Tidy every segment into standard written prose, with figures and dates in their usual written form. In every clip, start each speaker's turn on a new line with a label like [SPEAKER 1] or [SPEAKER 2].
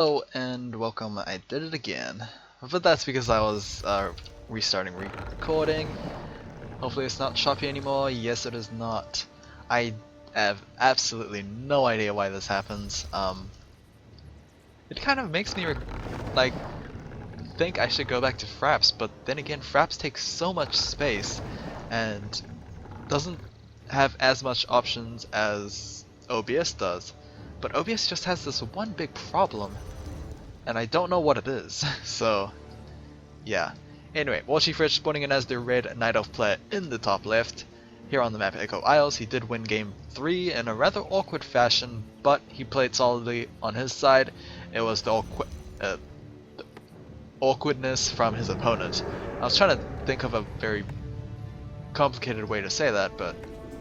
[SPEAKER 1] Hello and welcome. I did it again, but that's because I was restarting recording. Hopefully it's not choppy anymore. Yes, it is not. I have absolutely no idea why this happens. It kind of makes me like think I should go back to Fraps, but then again, Fraps takes so much space and doesn't have as much options as OBS does. But OBS just has this one big problem, and I don't know what it is. So, yeah. Anyway, WarchiefRich spawning in as the red Night Elf player in the top left. Here on the map Echo Isles, he did win game 3 in a rather awkward fashion, but he played solidly on his side. It was the awkwardness from his opponent. I was trying to think of a very complicated way to say that, but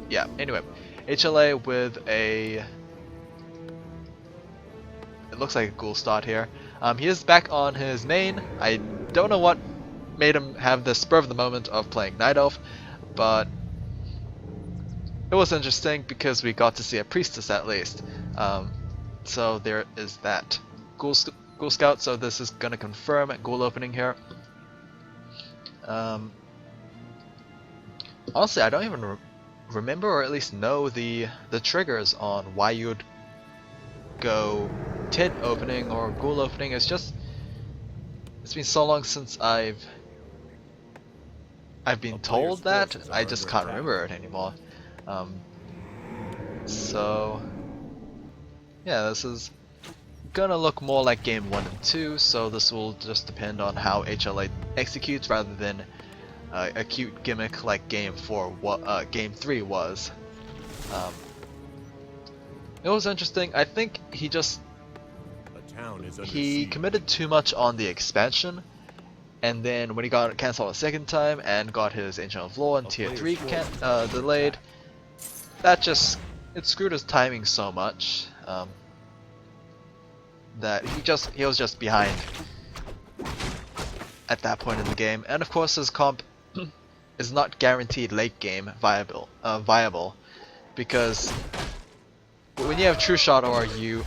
[SPEAKER 1] yeah. Anyway, HLA with a... It looks like a cool start here. He is back on his main. I don't know what made him have the spur of the moment of playing Night Elf, but it was interesting because we got to see a priestess at least. So there is that. Ghoul Scout, so this is gonna confirm ghoul opening here. Honestly, I don't even remember, or at least know the triggers on why you'd go Tid opening or ghoul opening. It's been so long since I've been told that I just can't remember it anymore. So yeah, this is gonna look more like game 1 and 2, so this will just depend on how HLA executes rather than a cute gimmick like game 3 was. It was interesting. I think he committed too much on the expansion, and then when he got cancelled a second time and got his Ancient of Law and tier 3 delayed, it screwed his timing so much that he was just behind at that point in the game. And of course his comp is not guaranteed late game viable because when you have True Shot or you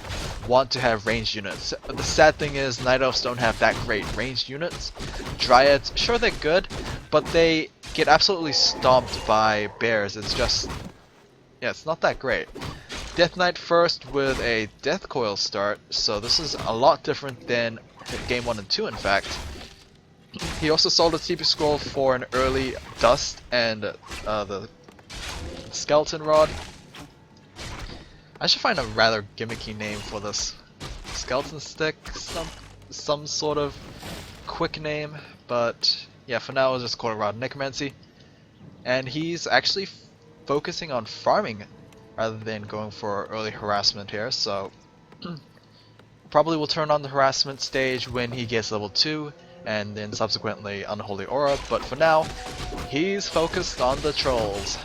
[SPEAKER 1] want to have ranged units, the sad thing is Night Elves don't have that great ranged units. Dryads, sure they're good, but they get absolutely stomped by bears. It's just, yeah, it's not that great. Death Knight first with a Death Coil start, so this is a lot different than game 1 and 2 in fact. He also sold a TP scroll for an early Dust and the Skeleton Rod. I should find a rather gimmicky name for this skeleton stick, some sort of quick name, but yeah, for now we'll just call it Rod Necromancy. And he's actually focusing on farming rather than going for early harassment here, so probably will turn on the harassment stage when he gets level 2 and then subsequently Unholy Aura, but for now he's focused on the trolls,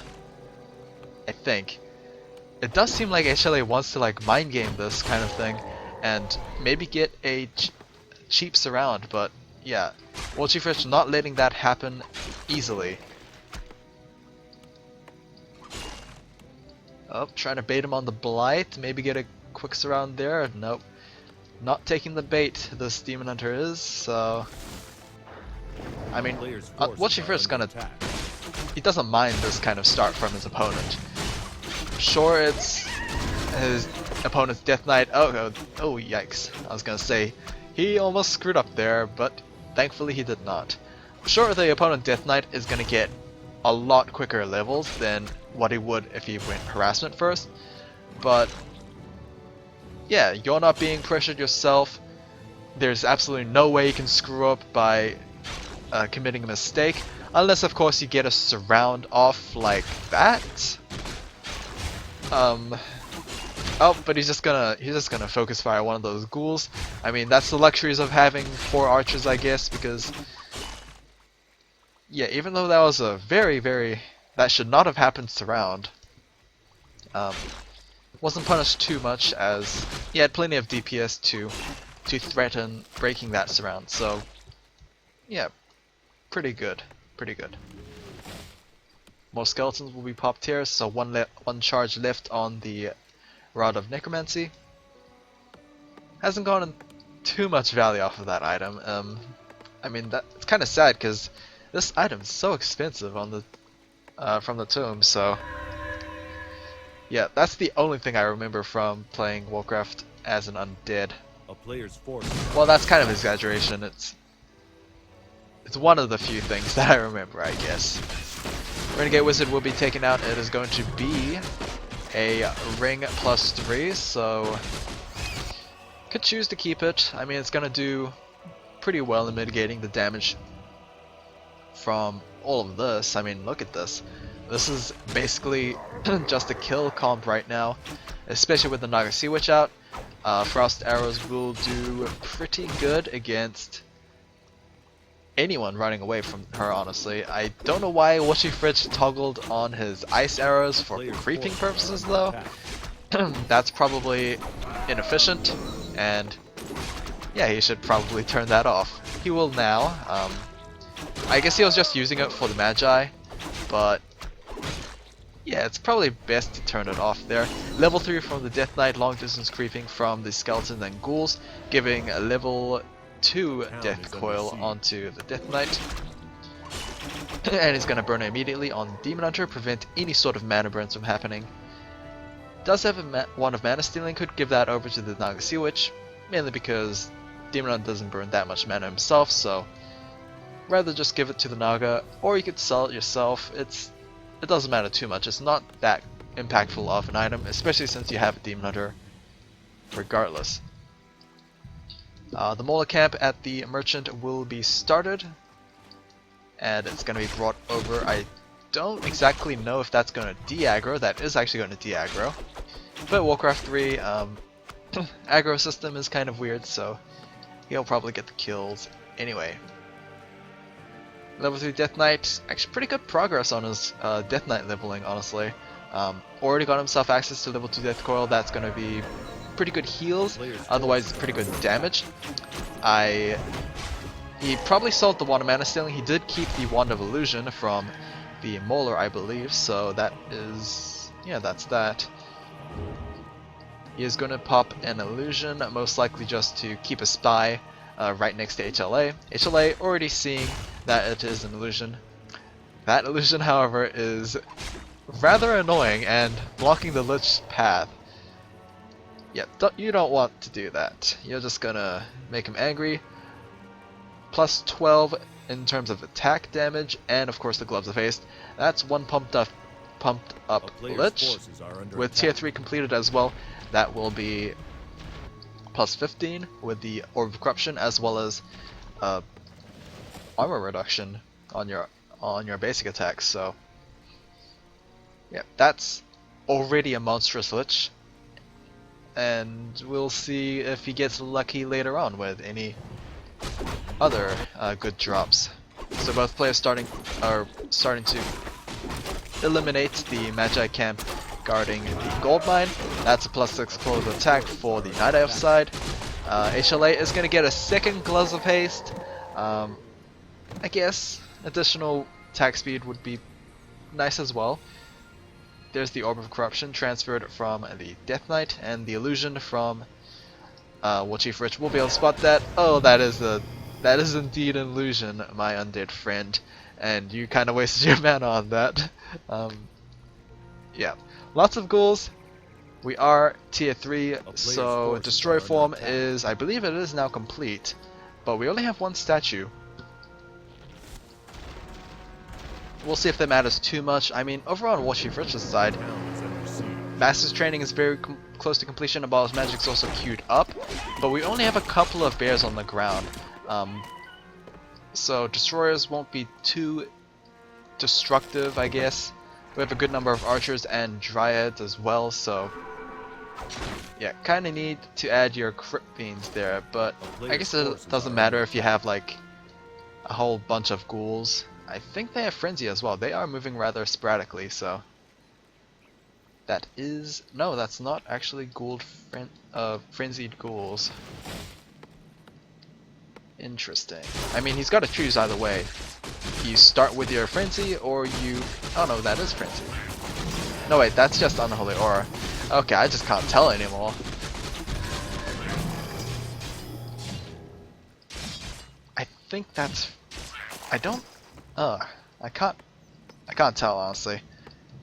[SPEAKER 1] I think. It does seem like HLA wants to like mind game this kind of thing and maybe get a cheap surround, but yeah, WarchiefRich not letting that happen easily. Oh, trying to bait him on the Blight, maybe get a quick surround there. Nope, not taking the bait this Demon Hunter is, so I mean, WarchiefRich gonna, he doesn't mind this kind of start from his opponent. Sure, it's his opponent's Death Knight. Oh, yikes. I was gonna say, he almost screwed up there, but thankfully he did not. Sure, the opponent Death Knight is gonna get a lot quicker levels than what he would if he went harassment first, but yeah, you're not being pressured yourself. There's absolutely no way you can screw up by committing a mistake, unless of course you get a surround off like that. Oh, but he's just gonna focus fire one of those ghouls. I mean, that's the luxuries of having 4 archers, I guess, because yeah, even though that was a that should not have happened surround, wasn't punished too much as he had plenty of DPS to threaten breaking that surround. So yeah, pretty good. More skeletons will be popped here, so one charge left on the Rod of Necromancy. Hasn't gone too much value off of that item. I mean, it's kind of sad because this item is so expensive on the from the tomb. So yeah, that's the only thing I remember from playing Warcraft as an undead.
[SPEAKER 2] A player's force.
[SPEAKER 1] Well, that's kind of exaggeration. It's one of the few things that I remember, I guess. Renegade Wizard will be taken out. It is going to be a ring +3, so could choose to keep it. I mean, it's going to do pretty well in mitigating the damage from all of this. I mean, look at this. This is basically just a kill comp right now, especially with the Naga Sea Witch out. Frost Arrows will do pretty good against anyone running away from her, honestly. I don't know why WarchiefRich toggled on his Ice Arrows for creeping purposes, though. That's probably inefficient, and yeah, he should probably turn that off. He will now. I guess he was just using it for the Magi, but yeah, it's probably best to turn it off there. Level 3 from the Death Knight, long distance creeping from the Skeletons and Ghouls, giving a level 2 Death Coil onto the Death Knight. And he's gonna burn immediately on Demon Hunter, prevent any sort of mana burns from happening. Does have a one of Mana Stealing, could give that over to the Naga Sea Witch, mainly because Demon Hunter doesn't burn that much mana himself, so rather just give it to the Naga, or you could sell it yourself. It doesn't matter too much. It's not that impactful of an item, especially since you have a Demon Hunter regardless. The Mola camp at the Merchant will be started, and it's going to be brought over. I don't exactly know if that's going to de-aggro. That is actually going to de-aggro. But Warcraft 3 aggro system is kind of weird, so he'll probably get the kills anyway. Level 3 Death Knight, actually pretty good progress on his Death Knight leveling, honestly. Already got himself access to level 2 Death Coil. That's going to be pretty good heals, otherwise pretty good damage. He probably sold the Wand of Mana Stealing. He did keep the Wand of Illusion from the Mauler, I believe, so that is, yeah, that's that. He is going to pop an Illusion, most likely just to keep a spy right next to HLA. HLA already seeing that it is an illusion. That illusion, however, is rather annoying and blocking the Lich's path. Yeah, you don't want to do that. You're just gonna make him angry. Plus 12 in terms of attack damage, and of course the Gloves of Haste. That's one pumped up Lich. With tier 3 completed as well, that will be plus 15 with the Orb of Corruption, as well as armor reduction on your basic attacks. So yeah, that's already a monstrous Lich, and we'll see if he gets lucky later on with any other good drops. So both players are starting to eliminate the Magi camp guarding the gold mine. That's a plus 6 close attack for the Night Elf side. HLA is going to get a second Gloves of Haste. I guess additional attack speed would be nice as well. There's the Orb of Corruption transferred from the Death Knight, and the Illusion from WarchiefRich will be able to spot that. Oh, that is indeed an illusion, my undead friend, and you kind of wasted your mana on that. Yeah, lots of ghouls. We are tier 3, so Destroy form is, I believe it is now complete, but we only have one statue. We'll see if that matters too much. I mean, over on WarchiefRich's side, Master's Training is very close to completion, and Ball's Magic is also queued up, but we only have a couple of bears on the ground. So Destroyers won't be too destructive, I guess. We have a good number of Archers and Dryads as well, so yeah, kinda need to add your Crypt Fiends there, but I guess it doesn't matter if you have like a whole bunch of ghouls. I think they have Frenzy as well. They are moving rather sporadically, so that is... no, that's not actually Frenzied Ghouls. Interesting. I mean, he's got to choose either way. You start with your Frenzy, or you... oh no, that is Frenzy. No wait, that's just Unholy Aura. Okay, I just can't tell anymore. think that's... I don't... I can't tell, honestly.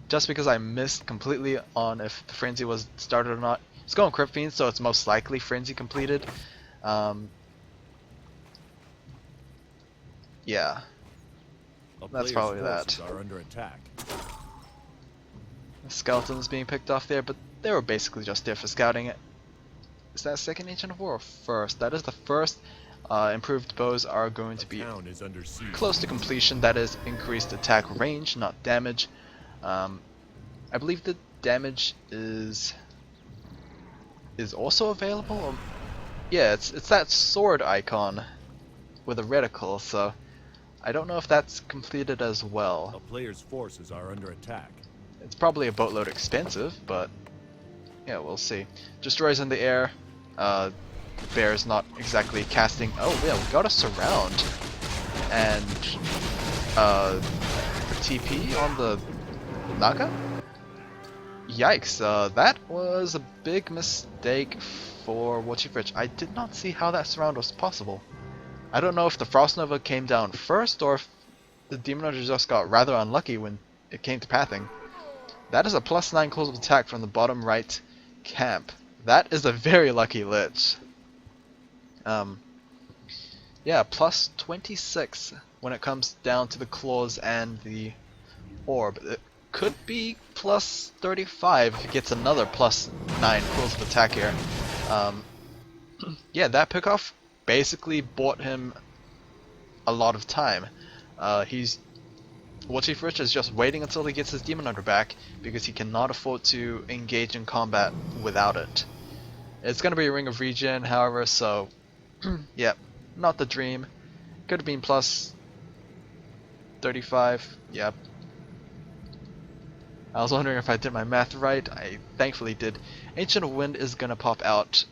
[SPEAKER 1] Just because I missed completely on if the frenzy was started or not. It's going Crypt Fiend, so it's most likely frenzy completed. Yeah. That's probably that.
[SPEAKER 2] Are under attack.
[SPEAKER 1] The skeletons being picked off there, but they were basically just there for scouting it. Is that second Ancient of War or first? That is the first. Improved bows are going to be close to completion. That is increased attack range, not damage. I believe the damage is also available. Or, yeah, it's that sword icon with a reticle. So I don't know if that's completed as well.
[SPEAKER 2] A player's forces are under attack.
[SPEAKER 1] It's probably a boatload expensive, but yeah, we'll see. Destroys in the air. Bear's not exactly casting. Oh yeah, we got a surround and TP on the Naga. Yikes! That was a big mistake for WarchiefRich. I did not see how that surround was possible. I don't know if the Frost Nova came down first or if the Demon Hunter just got rather unlucky when it came to pathing. That is a +9 close of attack from the bottom right camp. That is a very lucky Lich. Yeah, +26 when it comes down to the claws and the orb. It could be +35 if he gets another +9 close of attack here. Yeah, that pickoff basically bought him a lot of time. WarchiefRich is just waiting until he gets his Demon Hunter back because he cannot afford to engage in combat without it. It's going to be a Ring of Regen, however, so yeah, not the dream. Could have been +35. Yep. I was wondering if I did my math right. I thankfully did. Ancient of Wind is going to pop out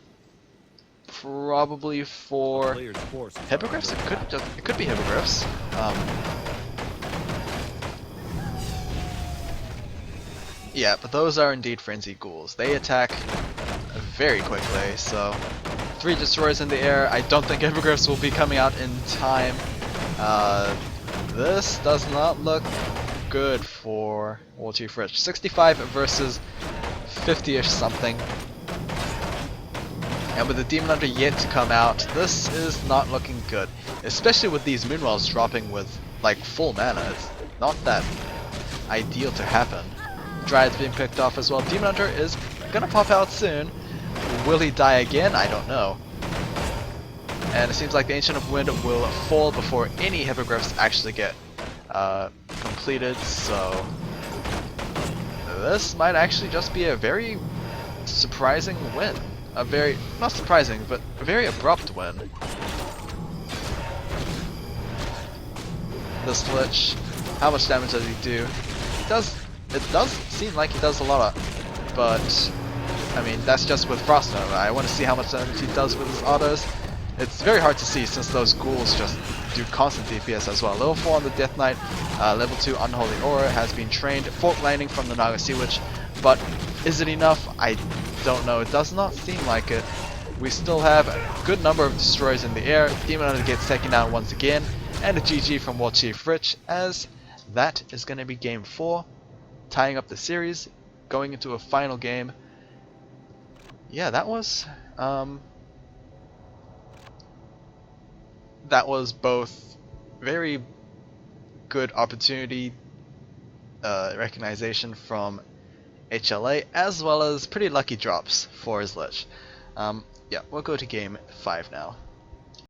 [SPEAKER 1] probably for Hippogriffs. It could be Hippogriffs. Yeah, but those are indeed Frenzy Ghouls. They attack very quickly, so 3 destroyers in the air. I don't think Hippogriffs will be coming out in time. This does not look good for WarchiefRich. 65 versus 50-ish something. And with the Demon Hunter yet to come out, this is not looking good. Especially with these Moonwells dropping with like full mana. It's not that ideal to happen. Dryad's being picked off as well. Demon Hunter is gonna pop out soon. Will he die again? I don't know. And it seems like the Ancient of Wind will fall before any Hippogriffs actually get completed, so this might actually just be a very surprising win. A very, not surprising, but a very abrupt win. This Lich, how much damage does he do? It does seem like he does a lot of, but I mean, that's just with Frost Nova. I want to see how much damage he does with his autos. It's very hard to see since those ghouls just do constant DPS as well. Level 4 on the Death Knight, level 2 Unholy Aura has been trained. Fork Lightning from the Naga Sea Witch, but is it enough? I don't know. It does not seem like it. We still have a good number of destroyers in the air. Demon Hunter gets taken down once again, and a GG from WarchiefRich, as that is going to be game 4, tying up the series, going into a final game. Yeah, that was both very good opportunity recognition from HLA, as well as pretty lucky drops for his Lich. Yeah, we'll go to game 5 now.